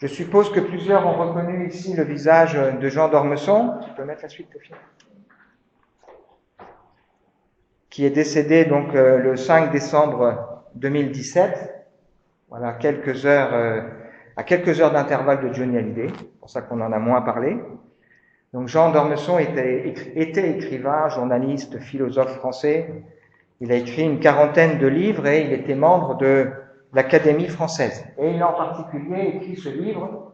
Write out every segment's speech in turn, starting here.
Je suppose que plusieurs ont reconnu ici le visage de Jean d'Ormesson. Tu peux mettre la suite, Théophile ? Qui est décédé donc le 5 décembre 2017. Voilà, à quelques heures d'intervalle de Johnny Hallyday. C'est pour ça qu'on en a moins parlé. Donc Jean d'Ormesson était écrivain, journaliste, philosophe français. Il a écrit une quarantaine de livres et il était membre de l'Académie française. Et il a en particulier écrit ce livre,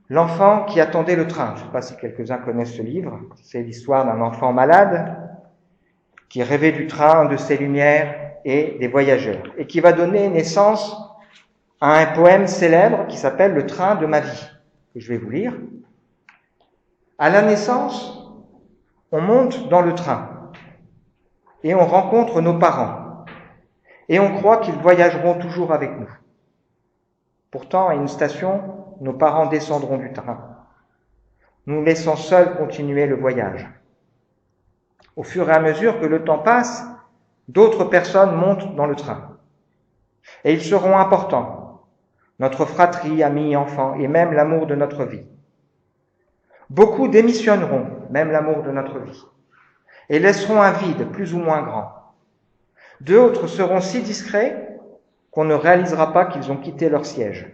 L'enfant qui attendait le train. Je ne sais pas si quelques-uns connaissent ce livre. C'est l'histoire d'un enfant malade qui rêvait du train, de ses lumières et des voyageurs. Et qui va donner naissance à un poème célèbre qui s'appelle « Le train de ma vie », que je vais vous lire. À la naissance, on monte dans le train et on rencontre nos parents et on croit qu'ils voyageront toujours avec nous. Pourtant, à une station, nos parents descendront du train, nous laissant seuls continuer le voyage. Au fur et à mesure que le temps passe, d'autres personnes montent dans le train et ils seront importants, notre fratrie, amis, enfants et même l'amour de notre vie. Beaucoup démissionneront, même l'amour de notre vie, et laisseront un vide plus ou moins grand. D'autres seront si discrets qu'on ne réalisera pas qu'ils ont quitté leur siège.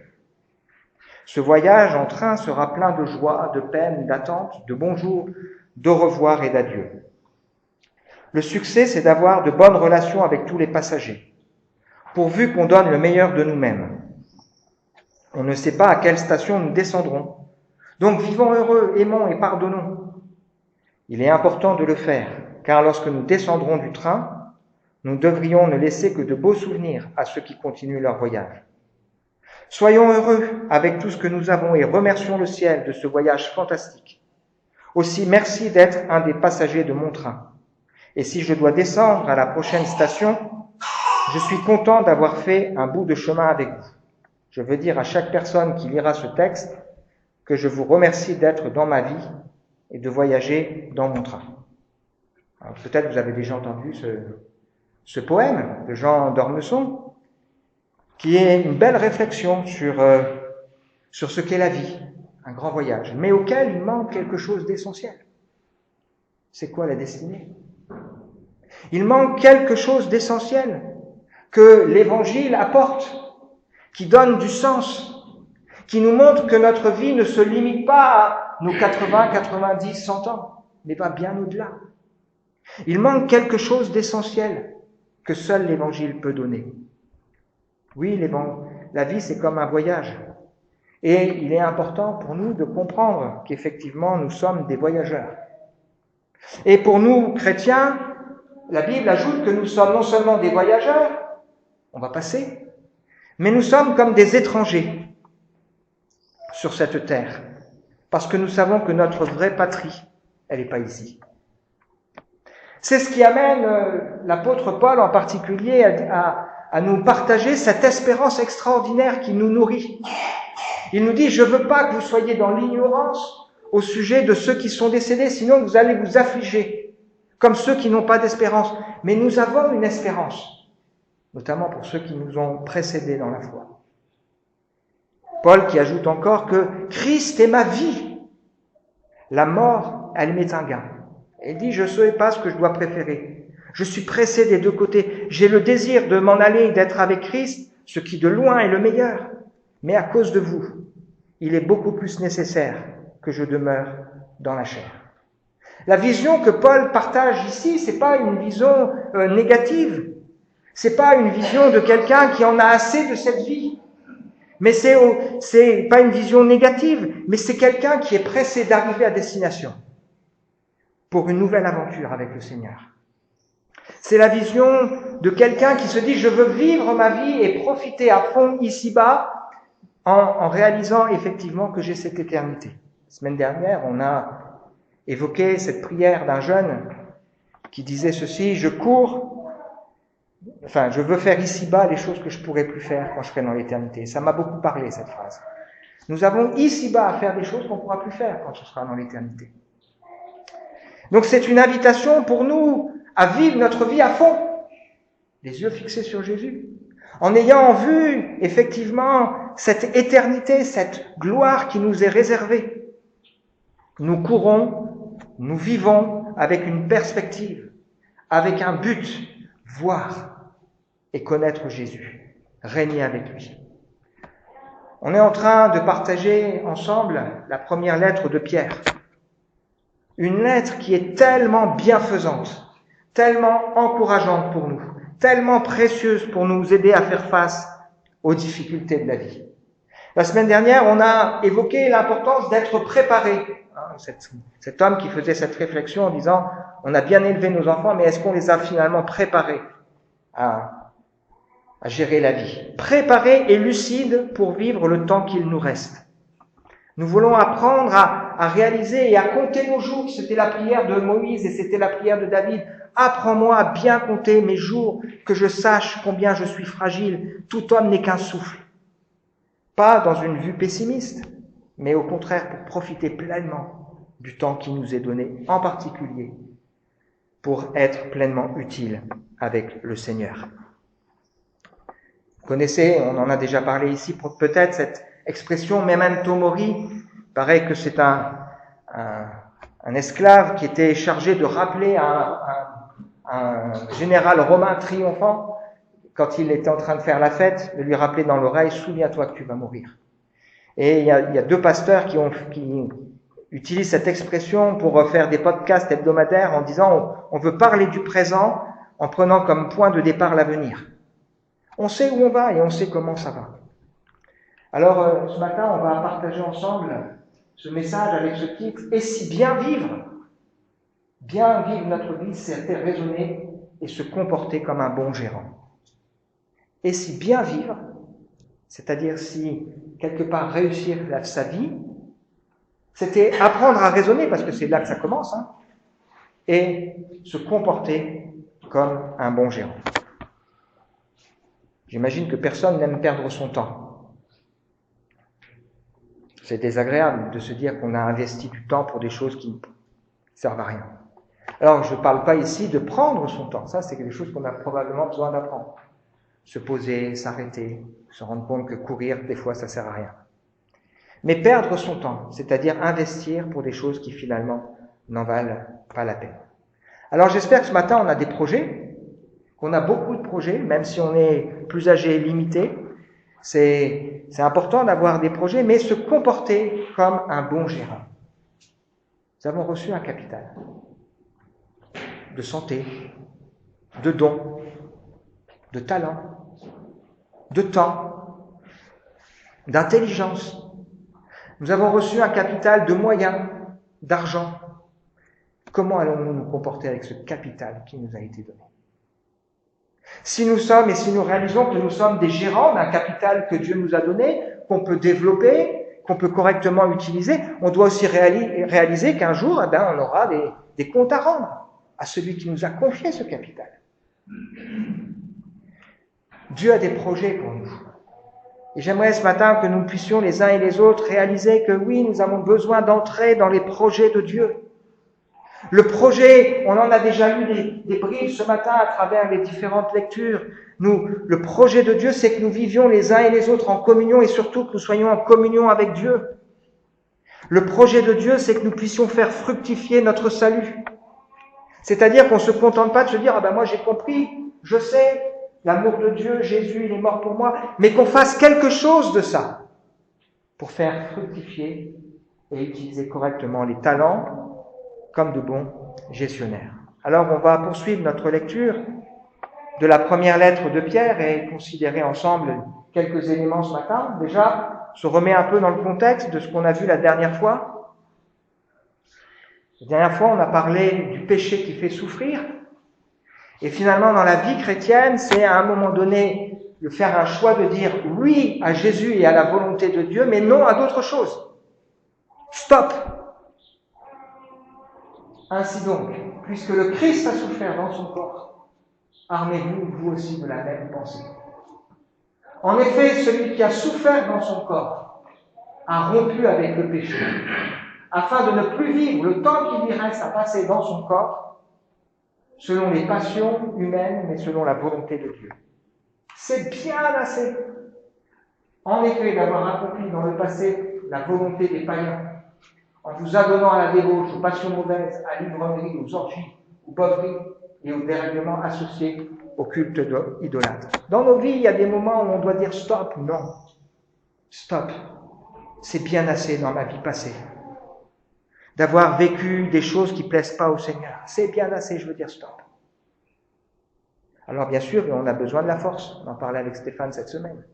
Ce voyage en train sera plein de joie, de peine, d'attente, de bonjour, d'au revoir et d'adieu. Le succès, c'est d'avoir de bonnes relations avec tous les passagers, pourvu qu'on donne le meilleur de nous-mêmes. On ne sait pas à quelle station nous descendrons. Donc vivons heureux, aimons et pardonnons. Il est important de le faire, car lorsque nous descendrons du train, nous devrions ne laisser que de beaux souvenirs à ceux qui continuent leur voyage. Soyons heureux avec tout ce que nous avons et remercions le ciel de ce voyage fantastique. Aussi, merci d'être un des passagers de mon train. Et si je dois descendre à la prochaine station, je suis content d'avoir fait un bout de chemin avec vous. Je veux dire à chaque personne qui lira ce texte que je vous remercie d'être dans ma vie et de voyager dans mon train. Alors, peut-être vous avez déjà entendu ce poème de Jean d'Ormesson, qui est une belle réflexion sur ce qu'est la vie, un grand voyage, mais auquel il manque quelque chose d'essentiel. C'est quoi la destinée ? Il manque quelque chose d'essentiel que l'Évangile apporte, qui donne du sens, qui nous montre que notre vie ne se limite pas à nos 80, 90, 100 ans, mais va bien au-delà. Il manque quelque chose d'essentiel que seul l'Évangile peut donner. Oui, la vie, c'est comme un voyage. Et il est important pour nous de comprendre qu'effectivement, nous sommes des voyageurs. Et pour nous, chrétiens, la Bible ajoute que nous sommes non seulement des voyageurs, on va passer, mais nous sommes comme des étrangers sur cette terre, parce que nous savons que notre vraie patrie, elle n'est pas ici. C'est ce qui amène l'apôtre Paul en particulier à nous partager cette espérance extraordinaire qui nous nourrit. Il nous dit, je ne veux pas que vous soyez dans l'ignorance au sujet de ceux qui sont décédés, sinon vous allez vous affliger, comme ceux qui n'ont pas d'espérance. Mais nous avons une espérance, notamment pour ceux qui nous ont précédés dans la foi. Paul qui ajoute encore que Christ est ma vie. La mort, elle m'est un gain. Il dit, je ne sais pas ce que je dois préférer. Je suis pressé des deux côtés. J'ai le désir de m'en aller, d'être avec Christ, ce qui de loin est le meilleur. Mais à cause de vous, il est beaucoup plus nécessaire que je demeure dans la chair. La vision que Paul partage ici, c'est pas une vision négative. C'est pas une vision de quelqu'un qui en a assez de cette vie. Mais c'est pas une vision négative, mais c'est quelqu'un qui est pressé d'arriver à destination pour une nouvelle aventure avec le Seigneur. C'est la vision de quelqu'un qui se dit « je veux vivre ma vie et profiter à fond ici-bas en réalisant effectivement que j'ai cette éternité ». La semaine dernière, on a évoqué cette prière d'un jeune qui disait ceci « je veux faire ici-bas les choses que je pourrais plus faire quand je serai dans l'éternité ». Ça m'a beaucoup parlé, cette phrase. Nous avons ici-bas à faire des choses qu'on ne pourra plus faire quand on sera dans l'éternité. Donc c'est une invitation pour nous à vivre notre vie à fond, les yeux fixés sur Jésus, en ayant en vue effectivement cette éternité, cette gloire qui nous est réservée. Nous courons, nous vivons avec une perspective, avec un but, voir et connaître Jésus, régner avec lui. On est en train de partager ensemble la première lettre de Pierre. Une lettre qui est tellement bienfaisante, tellement encourageante pour nous, tellement précieuse pour nous aider à faire face aux difficultés de la vie. La semaine dernière, on a évoqué l'importance d'être préparé. Cet homme qui faisait cette réflexion en disant « On a bien élevé nos enfants, mais est-ce qu'on les a finalement préparés à gérer la vie ?» Préparés et lucides pour vivre le temps qu'il nous reste. Nous voulons apprendre à réaliser et à compter nos jours. C'était la prière de Moïse et c'était la prière de David. Apprends-moi à bien compter mes jours, que je sache combien je suis fragile. Tout homme n'est qu'un souffle. Pas dans une vue pessimiste, mais au contraire pour profiter pleinement du temps qui nous est donné, en particulier pour être pleinement utile avec le Seigneur. Vous connaissez, on en a déjà parlé ici, peut-être cette expression memento mori. Il paraît que c'est un esclave qui était chargé de rappeler un général romain triomphant, quand il était en train de faire la fête, de lui rappeler dans l'oreille « Souviens-toi que tu vas mourir ». Et il y a deux pasteurs qui utilisent cette expression pour faire des podcasts hebdomadaires en disant on veut parler du présent en prenant comme point de départ l'avenir. On sait où on va et on sait comment ça va. Alors ce matin, on va partager ensemble ce message avec ce titre « Et si bien vivre notre vie, c'est raisonner et se comporter comme un bon gérant. » Et si bien vivre, c'est-à-dire si quelque part réussir sa vie, c'était apprendre à raisonner, parce que c'est là que ça commence, et se comporter comme un bon gérant. J'imagine que personne n'aime perdre son temps. C'est désagréable de se dire qu'on a investi du temps pour des choses qui ne servent à rien. Alors, je ne parle pas ici de prendre son temps. Ça, c'est quelque chose qu'on a probablement besoin d'apprendre. Se poser, s'arrêter, se rendre compte que courir, des fois, ça ne sert à rien. Mais perdre son temps, c'est-à-dire investir pour des choses qui finalement n'en valent pas la peine. Alors j'espère que ce matin, on a des projets, qu'on a beaucoup de projets, même si on est plus âgé et limité. C'est important d'avoir des projets, mais se comporter comme un bon gérant. Nous avons reçu un capital de santé, de dons, de talent, de temps, d'intelligence. Nous avons reçu un capital de moyens, d'argent. Comment allons-nous nous comporter avec ce capital qui nous a été donné? Si nous sommes et si nous réalisons que nous sommes des gérants d'un capital que Dieu nous a donné, qu'on peut développer, qu'on peut correctement utiliser, on doit aussi réaliser qu'un jour, on aura des comptes à rendre à celui qui nous a confié ce capital. Dieu a des projets pour nous. Et j'aimerais ce matin que nous puissions les uns et les autres réaliser que oui, nous avons besoin d'entrer dans les projets de Dieu. Le projet, on en a déjà lu des bribes ce matin à travers les différentes lectures. Le projet de Dieu, c'est que nous vivions les uns et les autres en communion et surtout que nous soyons en communion avec Dieu. Le projet de Dieu, c'est que nous puissions faire fructifier notre salut. C'est-à-dire qu'on ne se contente pas de se dire « moi j'ai compris, je sais, l'amour de Dieu, Jésus, il est mort pour moi », mais qu'on fasse quelque chose de ça pour faire fructifier et utiliser correctement les talents comme de bons gestionnaires. Alors on va poursuivre notre lecture de la première lettre de Pierre et considérer ensemble quelques éléments ce matin. Déjà, se remet un peu dans le contexte de ce qu'on a vu la dernière fois. La dernière fois, on a parlé du péché qui fait souffrir. Et finalement, dans la vie chrétienne, c'est à un moment donné de faire un choix de dire oui à Jésus et à la volonté de Dieu, mais non à d'autres choses. Stop! Ainsi donc, puisque le Christ a souffert dans son corps, armez-vous, vous aussi, de la même pensée. En effet, celui qui a souffert dans son corps a rompu avec le péché, afin de ne plus vivre le temps qui lui reste à passer dans son corps, selon les passions humaines, mais selon la volonté de Dieu. C'est bien assez. en effet, d'avoir accompli dans le passé la volonté des païens, en vous adonnant à la débauche, aux passions mauvaises, à l'ivrognerie, aux orgies, aux beuveries et aux dérèglements associés au culte idolâtre. Dans nos vies, il y a des moments où on doit dire stop, non. Stop. C'est bien assez dans ma vie passée d'avoir vécu des choses qui ne plaisent pas au Seigneur. C'est bien assez, je veux dire stop. Alors bien sûr, on a besoin de la force. On en parlait avec Stéphane cette semaine.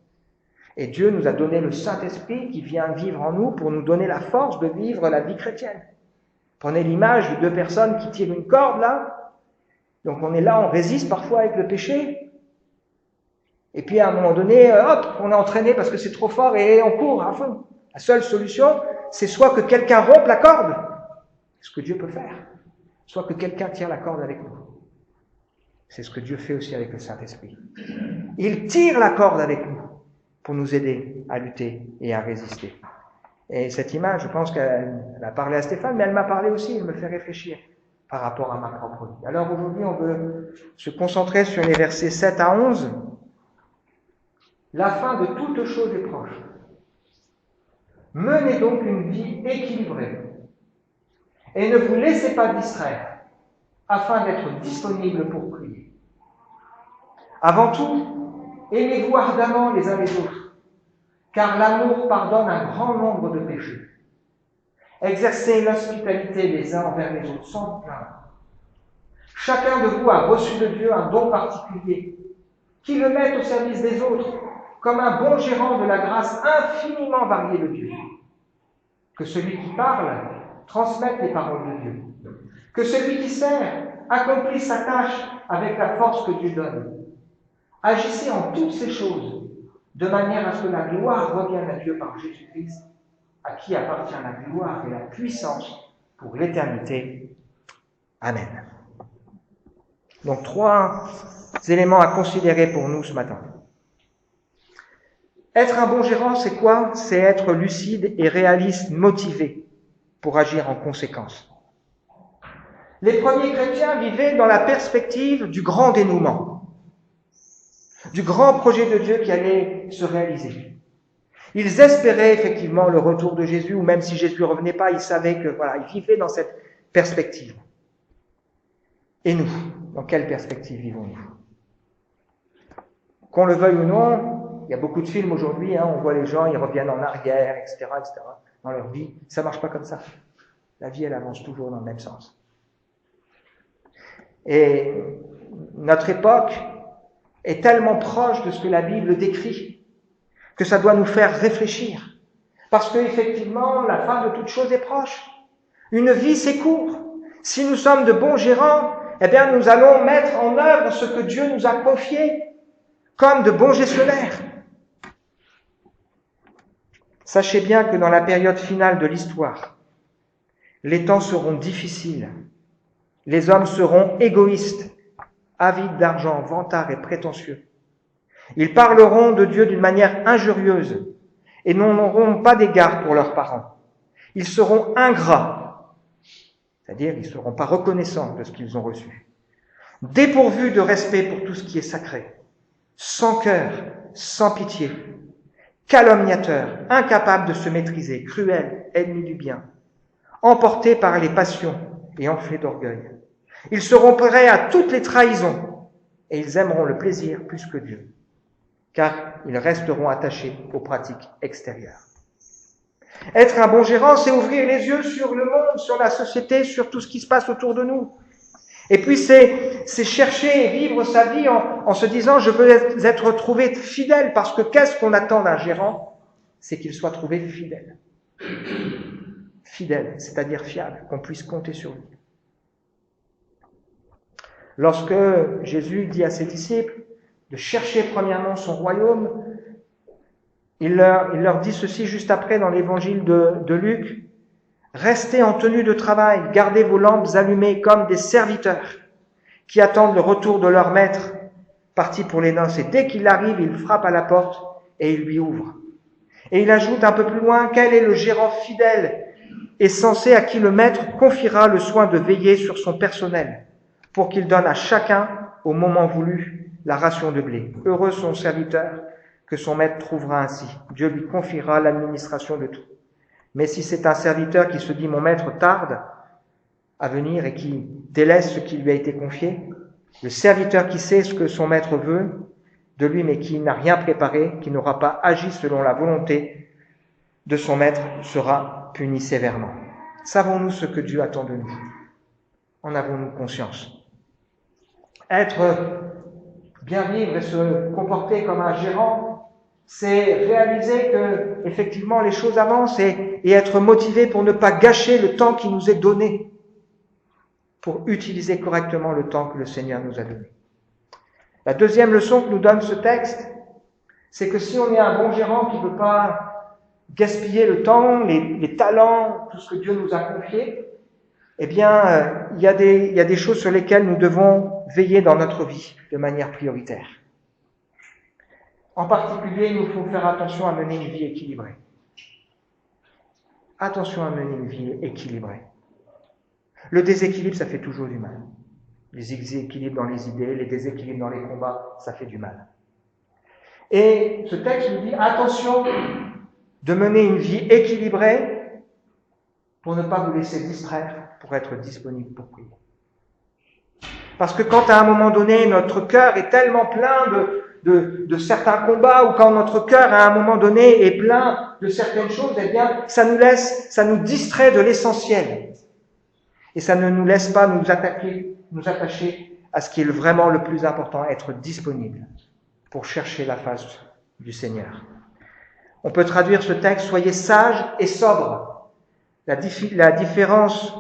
Et Dieu nous a donné le Saint-Esprit qui vient vivre en nous pour nous donner la force de vivre la vie chrétienne. Prenez l'image de deux personnes qui tirent une corde là. Donc on est là, on résiste parfois avec le péché. Et puis à un moment donné, hop, on est entraîné parce que c'est trop fort et on court à fond. La seule solution, c'est soit que quelqu'un rompe la corde, c'est ce que Dieu peut faire, soit que quelqu'un tire la corde avec nous. C'est ce que Dieu fait aussi avec le Saint-Esprit. Il tire la corde avec nous pour nous aider à lutter et à résister. Et cette image, je pense qu'elle a parlé à Stéphane, mais elle m'a parlé aussi, elle me fait réfléchir par rapport à ma propre vie. Alors aujourd'hui, on veut se concentrer sur les versets 7 à 11. La fin de toute chose est proche. Menez donc une vie équilibrée et ne vous laissez pas distraire afin d'être disponible pour prier. Avant tout, aimez-vous ardemment les uns les autres, car l'amour pardonne un grand nombre de péchés. Exercez l'hospitalité les uns envers les autres sans plaindre. Chacun de vous a reçu de Dieu un don particulier, qui le mette au service des autres, comme un bon gérant de la grâce infiniment variée de Dieu. Que celui qui parle transmette les paroles de Dieu. Que celui qui sert accomplisse sa tâche avec la force que Dieu donne. Agissez en toutes ces choses, de manière à ce que la gloire revienne à Dieu par Jésus-Christ, à qui appartient la gloire et la puissance pour l'éternité. Amen. Donc 3 éléments à considérer pour nous ce matin. Être un bon gérant, c'est quoi? C'est être lucide et réaliste, motivé pour agir en conséquence. Les premiers chrétiens vivaient dans la perspective du grand dénouement, du grand projet de Dieu qui allait se réaliser. Ils espéraient effectivement le retour de Jésus, ou même si Jésus ne revenait pas, ils savaient que ils vivaient dans cette perspective. Et nous, dans quelle perspective vivons-nous? Qu'on le veuille ou non, il y a beaucoup de films aujourd'hui, on voit les gens, ils reviennent en arrière, etc., dans leur vie. Ça ne marche pas comme ça. La vie, elle avance toujours dans le même sens. Et notre époque est tellement proche de ce que la Bible décrit que ça doit nous faire réfléchir. Parce qu'effectivement, la fin de toute chose est proche. Une vie, c'est court. Si nous sommes de bons gérants, nous allons mettre en œuvre ce que Dieu nous a confié comme de bons gestionnaires. Sachez bien que dans la période finale de l'histoire, les temps seront difficiles. Les hommes seront égoïstes, avides d'argent, vantards et prétentieux. Ils parleront de Dieu d'une manière injurieuse et n'auront pas d'égard pour leurs parents. Ils seront ingrats, c'est-à-dire ils ne seront pas reconnaissants de ce qu'ils ont reçu. Dépourvus de respect pour tout ce qui est sacré, sans cœur, sans pitié, calomniateurs, incapables de se maîtriser, cruels, ennemis du bien, emportés par les passions et enflés d'orgueil. Ils seront prêts à toutes les trahisons et ils aimeront le plaisir plus que Dieu, car ils resteront attachés aux pratiques extérieures. Être un bon gérant, c'est ouvrir les yeux sur le monde, sur la société, sur tout ce qui se passe autour de nous. Et puis c'est chercher et vivre sa vie en se disant « je veux être trouvé fidèle » parce que qu'est-ce qu'on attend d'un gérant? C'est qu'il soit trouvé fidèle. Fidèle, c'est-à-dire fiable, qu'on puisse compter sur lui. Lorsque Jésus dit à ses disciples de chercher premièrement son royaume, il leur dit ceci juste après dans l'évangile de Luc. Restez en tenue de travail, gardez vos lampes allumées comme des serviteurs qui attendent le retour de leur maître parti pour les noces. Et dès qu'il arrive, il frappe à la porte et il lui ouvre. Et il ajoute un peu plus loin, quel est le gérant fidèle et sensé à qui le maître confiera le soin de veiller sur son personnel pour qu'il donne à chacun, au moment voulu, la ration de blé. Heureux son serviteur que son maître trouvera ainsi. Dieu lui confiera l'administration de tout. Mais si c'est un serviteur qui se dit « mon maître tarde à venir » et qui délaisse ce qui lui a été confié, le serviteur qui sait ce que son maître veut de lui mais qui n'a rien préparé, qui n'aura pas agi selon la volonté de son maître, sera puni sévèrement. Savons-nous ce que Dieu attend de nous? En avons-nous conscience? Être bien vivre et se comporter comme un gérant, c'est réaliser que effectivement les choses avancent et être motivé pour ne pas gâcher le temps qui nous est donné, pour utiliser correctement le temps que le Seigneur nous a donné. La deuxième leçon que nous donne ce texte, c'est que si on est un bon gérant qui ne veut pas gaspiller le temps, les talents, tout ce que Dieu nous a confié, eh bien, il y a des choses sur lesquelles nous devons veiller dans notre vie de manière prioritaire. En particulier, il nous faut faire attention à mener une vie équilibrée. Attention à mener une vie équilibrée. Le déséquilibre, ça fait toujours du mal. Les déséquilibres dans les idées, les déséquilibres dans les combats, ça fait du mal. Et ce texte nous dit, attention de mener une vie équilibrée pour ne pas vous laisser distraire, pour être disponible pour prier. Parce que quand à un moment donné, notre cœur est tellement plein de certains combats, ou quand notre cœur à un moment donné est plein de certaines choses, eh bien, ça nous distrait de l'essentiel. Et ça ne nous laisse pas nous attacher à ce qui est vraiment le plus important, être disponible pour chercher la face du Seigneur. On peut traduire ce texte, soyez sages et sobres. La différence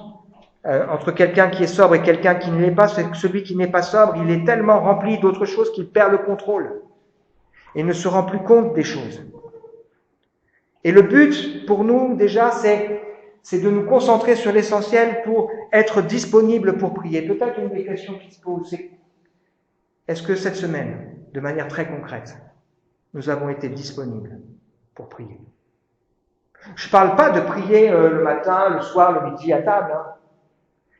entre quelqu'un qui est sobre et quelqu'un qui ne l'est pas, c'est que celui qui n'est pas sobre, il est tellement rempli d'autres choses qu'il perd le contrôle et ne se rend plus compte des choses. Et le but pour nous, déjà, c'est de nous concentrer sur l'essentiel pour être disponible pour prier. Peut-être une des questions qui se pose, c'est est-ce que cette semaine, de manière très concrète, nous avons été disponibles pour prier? Je ne parle pas de prier le matin, le soir, le midi à table,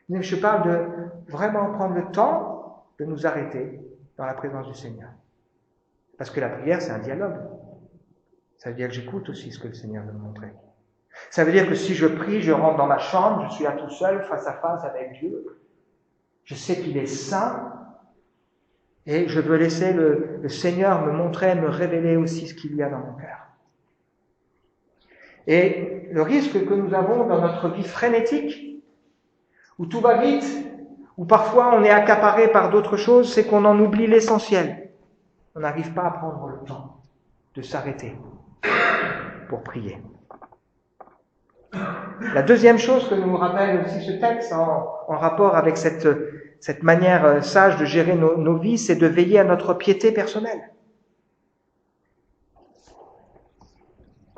mais je parle de vraiment prendre le temps de nous arrêter dans la présence du Seigneur. Parce que la prière, c'est un dialogue. Ça veut dire que j'écoute aussi ce que le Seigneur veut me montrer. Ça veut dire que si je prie, je rentre dans ma chambre, je suis là tout seul, face à face avec Dieu. Je sais qu'il est saint et je veux laisser le Seigneur me montrer, me révéler aussi ce qu'il y a dans mon cœur. Et le risque que nous avons dans notre vie frénétique, où tout va vite, où parfois on est accaparé par d'autres choses, c'est qu'on en oublie l'essentiel. On n'arrive pas à prendre le temps de s'arrêter pour prier. La deuxième chose que nous rappelle aussi ce texte en rapport avec cette manière sage de gérer nos vies, c'est de veiller à notre piété personnelle.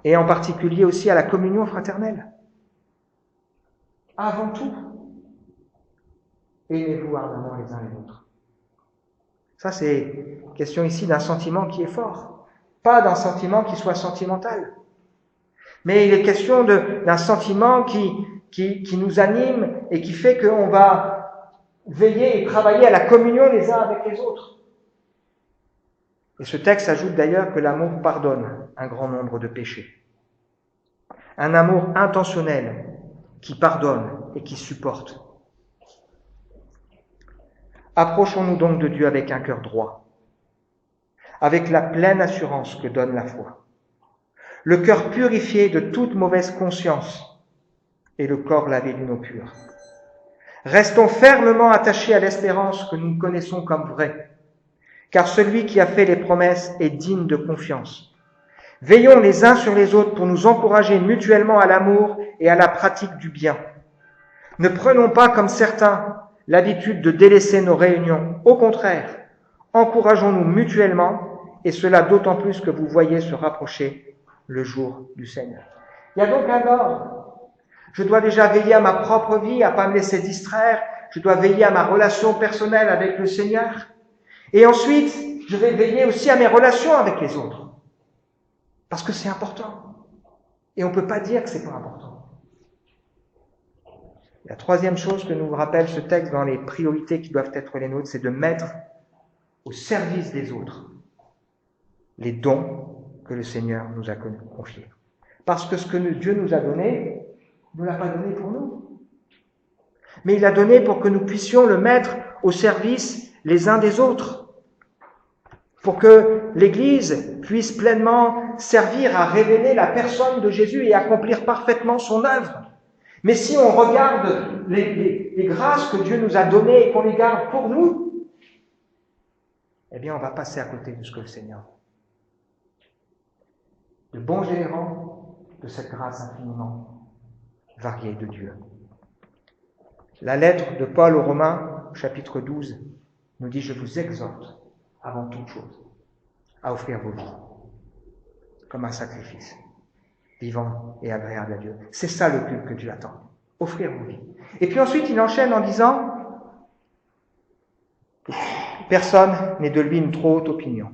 Et en particulier aussi à la communion fraternelle. Avant tout, aimez-vous ardemment les uns les autres. Ça, c'est question ici d'un sentiment qui est fort, pas d'un sentiment qui soit sentimental. Mais il est question d'un sentiment qui nous anime et qui fait qu'on va veiller et travailler à la communion les uns avec les autres. Et ce texte ajoute d'ailleurs que l'amour pardonne un grand nombre de péchés. Un amour intentionnel qui pardonne et qui supporte. Approchons-nous donc de Dieu avec un cœur droit, avec la pleine assurance que donne la foi. Le cœur purifié de toute mauvaise conscience et le corps lavé d'une eau pure. Restons fermement attachés à l'espérance que nous connaissons comme vraie, car celui qui a fait les promesses est digne de confiance. Veillons les uns sur les autres pour nous encourager mutuellement à l'amour et à la pratique du bien. Ne prenons pas, comme certains, l'habitude de délaisser nos réunions. Au contraire, encourageons-nous mutuellement, et cela d'autant plus que vous voyez se rapprocher le jour du Seigneur. Il y a donc un ordre. Je dois déjà veiller à ma propre vie, à ne pas me laisser distraire. Je dois veiller à ma relation personnelle avec le Seigneur. Et ensuite, je vais veiller aussi à mes relations avec les autres. Parce que c'est important. Et on ne peut pas dire que c'est pas important. La troisième chose que nous rappelle ce texte dans les priorités qui doivent être les nôtres, c'est de mettre au service des autres les dons que le Seigneur nous a confié. Parce que ce que Dieu nous a donné, il ne l'a pas donné pour nous. Mais il l'a donné pour que nous puissions le mettre au service les uns des autres. Pour que l'Église puisse pleinement servir à révéler la personne de Jésus et accomplir parfaitement son œuvre. Mais si on regarde les grâces que Dieu nous a données et qu'on les garde pour nous, eh bien on va passer à côté de ce que le Seigneur veut. De bons gérants de cette grâce infiniment variée de Dieu. La lettre de Paul aux Romains, chapitre 12, nous dit « Je vous exhorte, avant toute chose, à offrir vos vies comme un sacrifice, vivant et agréable à Dieu. » C'est ça le culte que Dieu attend, offrir vos vies. Et puis ensuite, il enchaîne en disant que personne n'ait de lui une trop haute opinion,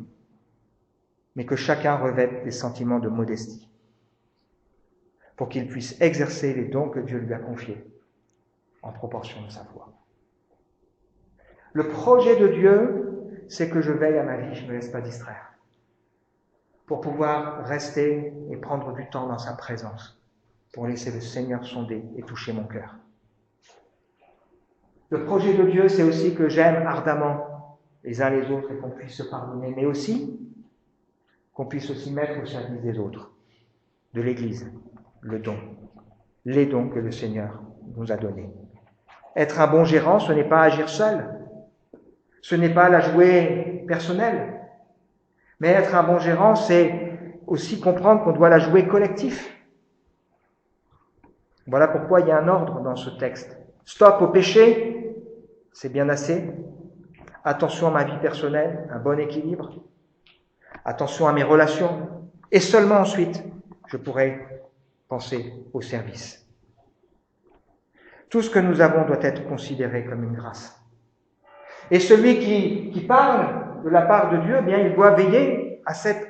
mais que chacun revête des sentiments de modestie, pour qu'il puisse exercer les dons que Dieu lui a confiés en proportion de sa foi. Le projet de Dieu, c'est que je veille à ma vie, je ne me laisse pas distraire, pour pouvoir rester et prendre du temps dans sa présence, pour laisser le Seigneur sonder et toucher mon cœur. Le projet de Dieu, c'est aussi que j'aime ardemment les uns les autres et qu'on puisse se pardonner, mais aussi qu'on puisse aussi mettre au service des autres, de l'Église, le don, les dons que le Seigneur nous a donnés. Être un bon gérant, ce n'est pas agir seul, ce n'est pas la jouer personnelle, mais être un bon gérant, c'est aussi comprendre qu'on doit la jouer collectif. Voilà pourquoi il y a un ordre dans ce texte. Stop au péché, c'est bien assez. Attention à ma vie personnelle, un bon équilibre. Attention à mes relations. Et seulement ensuite, je pourrai penser au service. Tout ce que nous avons doit être considéré comme une grâce. Et celui qui parle de la part de Dieu, eh bien, il doit veiller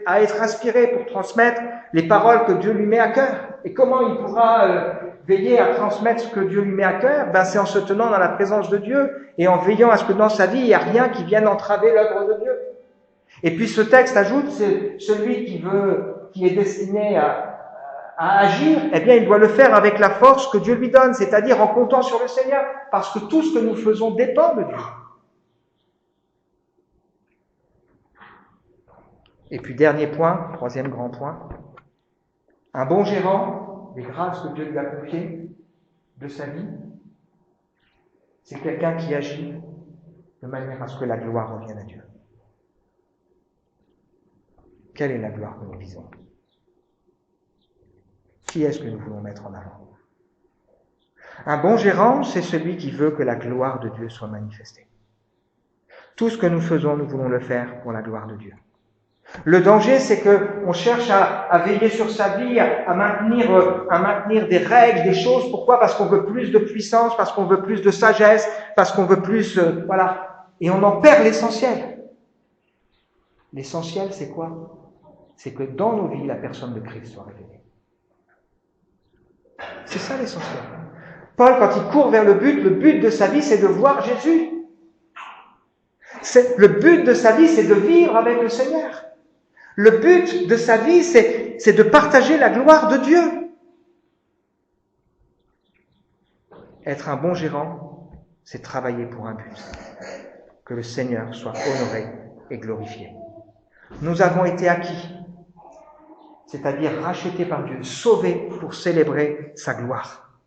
à être inspiré pour transmettre les paroles que Dieu lui met à cœur. Et comment il pourra veiller à transmettre ce que Dieu lui met à cœur? C'est en se tenant dans la présence de Dieu et en veillant à ce que dans sa vie, il n'y a rien qui vienne entraver l'œuvre de Dieu. Et puis ce texte ajoute, c'est celui qui est destiné à agir, eh bien, il doit le faire avec la force que Dieu lui donne, c'est-à-dire en comptant sur le Seigneur, parce que tout ce que nous faisons dépend de Dieu. Et puis, dernier point, troisième grand point, un bon gérant des grâces que Dieu lui a confiées de sa vie, c'est quelqu'un qui agit de manière à ce que la gloire revienne à Dieu. Quelle est la gloire que nous visons? Qui est-ce que nous voulons mettre en avant? Un bon gérant, c'est celui qui veut que la gloire de Dieu soit manifestée. Tout ce que nous faisons, nous voulons le faire pour la gloire de Dieu. Le danger, c'est qu'on cherche à veiller sur sa vie, à maintenir des règles, des choses. Pourquoi? Parce qu'on veut plus de puissance, parce qu'on veut plus de sagesse, parce qu'on veut plus... voilà. Et on en perd l'essentiel. L'essentiel, c'est quoi? C'est que dans nos vies, la personne de Christ soit révélée. C'est ça l'essentiel. Paul, quand il court vers le but de sa vie, c'est de voir Jésus. Le but de sa vie, c'est de vivre avec le Seigneur. Le but de sa vie, c'est de partager la gloire de Dieu. Être un bon gérant, c'est travailler pour un but. Que le Seigneur soit honoré et glorifié. Nous avons été acquis, c'est-à-dire rachetés par Dieu, sauvés pour célébrer sa gloire.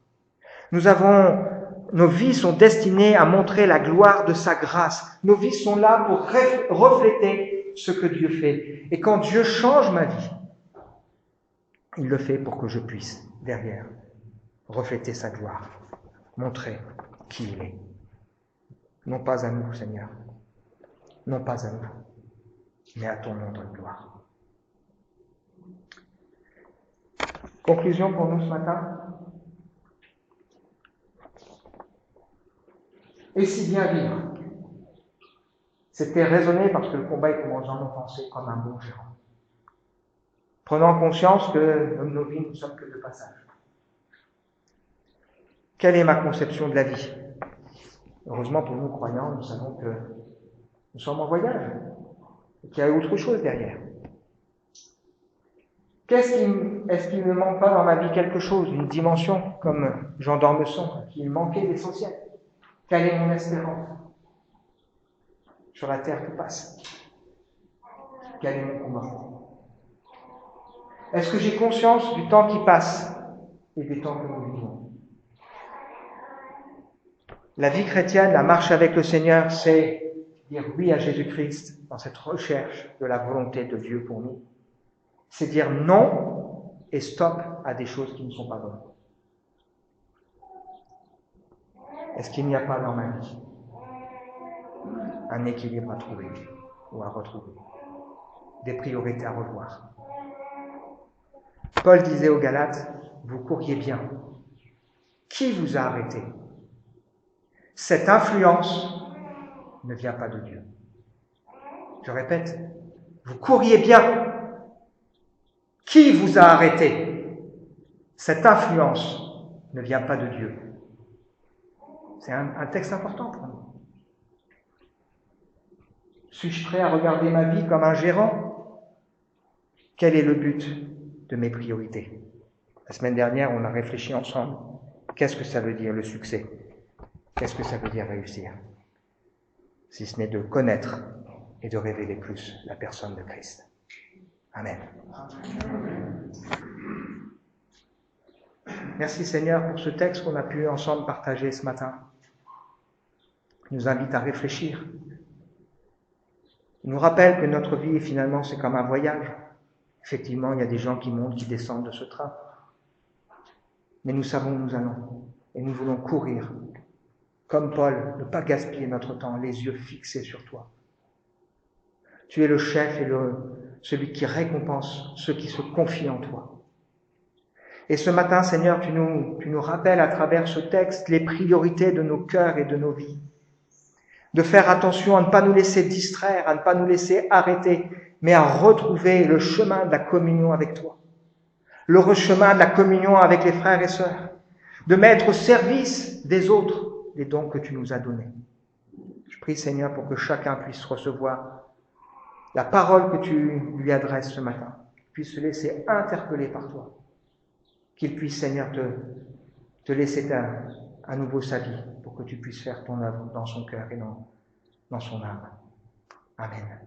Nos vies sont destinées à montrer la gloire de sa grâce. Nos vies sont là pour refléter ce que Dieu fait. Et quand Dieu change ma vie, il le fait pour que je puisse, derrière, refléter sa gloire, montrer qui il est. Non pas à nous, Seigneur, non pas à nous, mais à ton nom de gloire. Conclusion pour nous ce matin. Et si bien vivre, c'était raisonner parce que le combat est commence dans nos pensées comme un bon gérant. Prenant conscience que dans nos vies, nous ne sommes que de passage. Quelle est ma conception de la vie? Heureusement pour nous croyants, nous savons que nous sommes en voyage et qu'il y a autre chose derrière. Est-ce qu'il ne manque pas dans ma vie quelque chose, une dimension, comme Jean d'Ormesson, qu'il manquait l'essentiel? Quelle est mon espérance sur la terre qui passe? Quel est mon combat? Est-ce que j'ai conscience du temps qui passe et des temps que nous vivons? La vie chrétienne, la marche avec le Seigneur, c'est dire oui à Jésus-Christ dans cette recherche de la volonté de Dieu pour nous. C'est dire non et stop à des choses qui ne sont pas bonnes. Est-ce qu'il n'y a pas dans ma vie un équilibre à trouver ou à retrouver, des priorités à revoir? Paul disait aux Galates, vous couriez bien. Qui vous a arrêté? Cette influence ne vient pas de Dieu. Je répète, vous couriez bien. Qui vous a arrêté? Cette influence ne vient pas de Dieu. C'est un texte important pour nous. Suis-je prêt à regarder ma vie comme un gérant? Quel est le but de mes priorités? La semaine dernière, on a réfléchi ensemble. Qu'est-ce que ça veut dire le succès? Qu'est-ce que ça veut dire réussir? Si ce n'est de connaître et de révéler plus la personne de Christ. Amen. Merci Seigneur pour ce texte qu'on a pu ensemble partager ce matin. Il nous invite à réfléchir. Il nous rappelle que notre vie, finalement, c'est comme un voyage. Effectivement, il y a des gens qui montent, qui descendent de ce train. Mais nous savons où nous allons. Et nous voulons courir. Comme Paul, ne pas gaspiller notre temps, les yeux fixés sur toi. Tu es le chef et celui qui récompense ceux qui se confient en toi. Et ce matin, Seigneur, tu nous rappelles à travers ce texte les priorités de nos cœurs et de nos vies. De faire attention à ne pas nous laisser distraire, à ne pas nous laisser arrêter, mais à retrouver le chemin de la communion avec toi. Le chemin de la communion avec les frères et sœurs. De mettre au service des autres les dons que tu nous as donnés. Je prie, Seigneur, pour que chacun puisse recevoir la parole que tu lui adresses ce matin, puisse se laisser interpeller par toi. Qu'il puisse, Seigneur, te laisser à nouveau sa vie pour que tu puisses faire ton œuvre dans son cœur et dans son âme. Amen.